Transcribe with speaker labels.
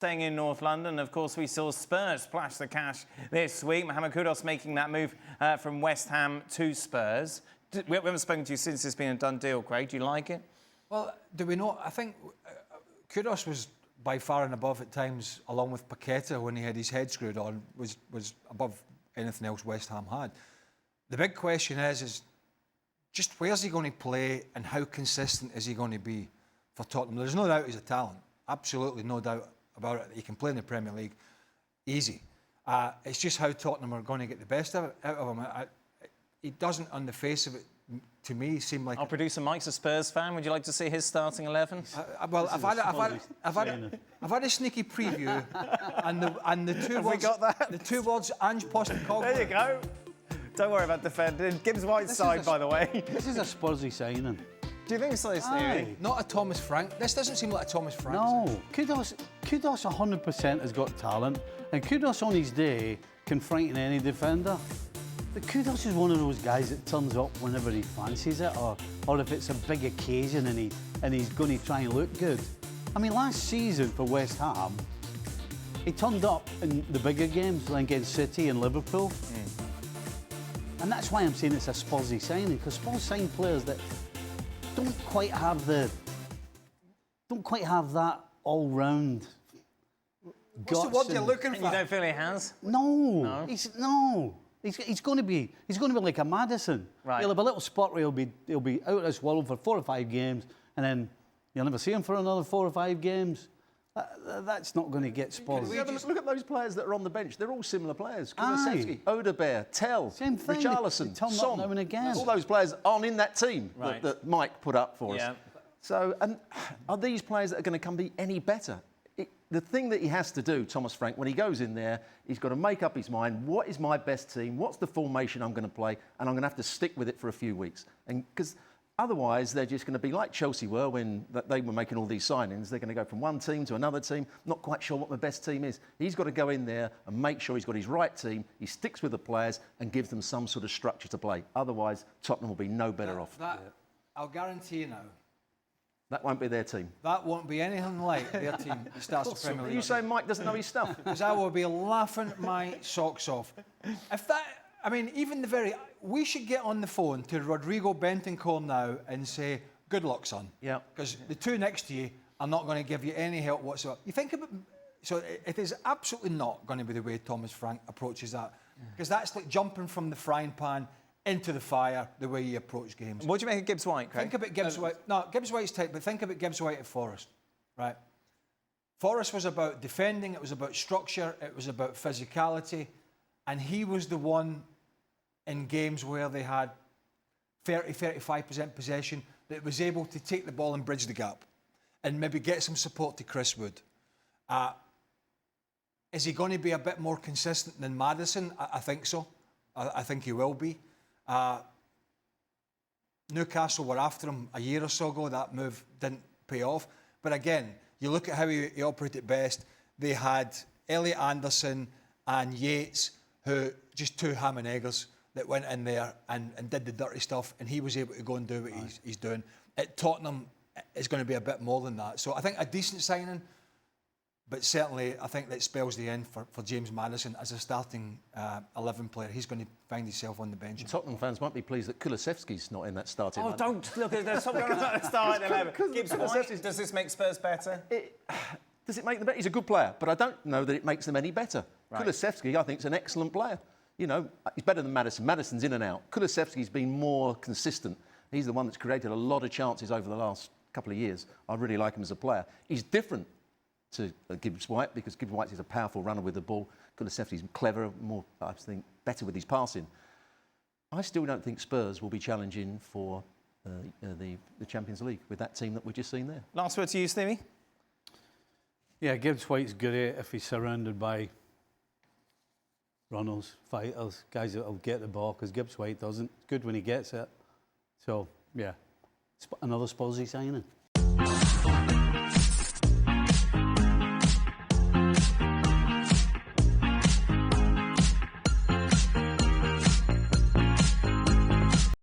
Speaker 1: Staying in North London, of course, we saw Spurs splash the cash this week. Mohammed Kudus making that move from West Ham to Spurs. We haven't spoken to you since it's been a done deal, Craig. Do you like it?
Speaker 2: Well, do we know? I think Kudus was by far and above at times, along with Paqueta, when he had his head screwed on, was above anything else West Ham had. The big question is just where's he going to play and how consistent is he going to be for Tottenham? There's no doubt he's a talent. Absolutely no doubt about it. He can play in the Premier League easy. It's just how Tottenham are going to get the best out of him. He doesn't, on the face of it, to me, seem like...
Speaker 1: Our producer Mike's a Spurs fan. Would you like to see his starting 11?
Speaker 2: Well, I've had a sneaky preview, and the two
Speaker 1: Have
Speaker 2: words...
Speaker 1: we got that?
Speaker 2: The two words, Ange Postecoglou.
Speaker 1: There you go. Don't worry about defending. Gibbs-White's side, by the way.
Speaker 3: This is a Spursy signing.
Speaker 1: Do you think so, Stevie?
Speaker 2: Not a Thomas Frank. This doesn't seem like a Thomas Frank.
Speaker 3: No, Kudus 100% has got talent, and Kudus on his day can frighten any defender. But Kudus is one of those guys that turns up whenever he fancies it, or if it's a big occasion and he's going to try and look good. I mean, last season for West Ham, he turned up in the bigger games, like against City and Liverpool. And that's why I'm saying it's a Spursy signing, because Spurs sign players that don't quite have that all-round.
Speaker 2: What's the word you're looking for?
Speaker 1: You don't feel he has?
Speaker 3: No. He's going to be like a Maddison.
Speaker 1: Right.
Speaker 3: He'll have a little spot where he'll be out of this world for 4 or 5 games, and then you'll never see him for another 4 or 5 games. That's not going to get Spurs.
Speaker 4: Look at those players that are on the bench. They're all similar players. Kulusevski, Odegaard, Tell, Richarlison, Son.
Speaker 3: Now and again.
Speaker 4: All those players aren't in that team
Speaker 1: Right.
Speaker 4: that Mike put up for us. So, and are these players that are going to come be any better? The thing that he has to do, Thomas Frank, when he goes in there, he's got to make up his mind. What is my best team? What's the formation I'm going to play? And I'm going to have to stick with it for a few weeks. And because otherwise, they're just going to be like Chelsea were when they were making all these signings. They're going to go from one team to another team, not quite sure what the best team is. He's got to go in there and make sure he's got his right team. He sticks with the players and gives them some sort of structure to play. Otherwise, Tottenham will be no better off.
Speaker 2: I'll guarantee you now.
Speaker 4: That won't be their team.
Speaker 2: That won't be anything like their team that starts the Premier League.
Speaker 4: Are you saying Mike doesn't know his stuff?
Speaker 2: Because I will be laughing my socks off. We should get on the phone to Rodrigo Bentancur now and say, good luck, son.
Speaker 4: Yeah.
Speaker 2: Because the two next to you are not going to give you any help whatsoever. You think about... So it is absolutely not going to be the way Thomas Frank approaches that. Because that's like jumping from the frying pan into the fire, the way you approach games.
Speaker 1: What do you make of Gibbs-White, Craig?
Speaker 2: Think about Gibbs-White. No, Gibbs-White's tight, but think about Gibbs-White at Forest, right? Forest was about defending, it was about structure, it was about physicality, and he was the one in games where they had 30-35% possession that was able to take the ball and bridge the gap and maybe get some support to Chris Wood. Is he going to be a bit more consistent than Maddison? I think so. I think he will be. Newcastle were after him a year or so ago. That move didn't pay off. But again, you look at how he operated best. They had Elliot Anderson and Yates, who just two ham and eggers that went in there and did the dirty stuff, and he was able to go and do what he's doing. At Tottenham, it's going to be a bit more than that. So I think a decent signing, but certainly I think that spells the end for James Maddison as a starting 11 player. He's going to find himself on the bench.
Speaker 4: Tottenham fans might be pleased that Kulusevski's not in that starting lineup.
Speaker 1: Don't look at there's something about the starting 11. Gibbs-White, does this make Spurs better?
Speaker 4: Does it make them better? He's a good player, but I don't know that it makes them any better. Right. Kulusevski, I think, is an excellent player. You know, he's better than Maddison. Maddison's in and out. Kulusevski's been more consistent. He's the one that's created a lot of chances over the last couple of years. I really like him as a player. He's different to Gibbs-White because Gibbs-White is a powerful runner with the ball. Kulusevski's cleverer, more, I think, better with his passing. I still don't think Spurs will be challenging for the Champions League with that team that we've just seen there.
Speaker 1: Last word to you, Stevie.
Speaker 3: Yeah, Gibbs-White's good at it if he's surrounded by runners, fighters, guys that will get the ball, because Gibbs-White doesn't. It's good when he gets it. So, yeah, another Spursy signing.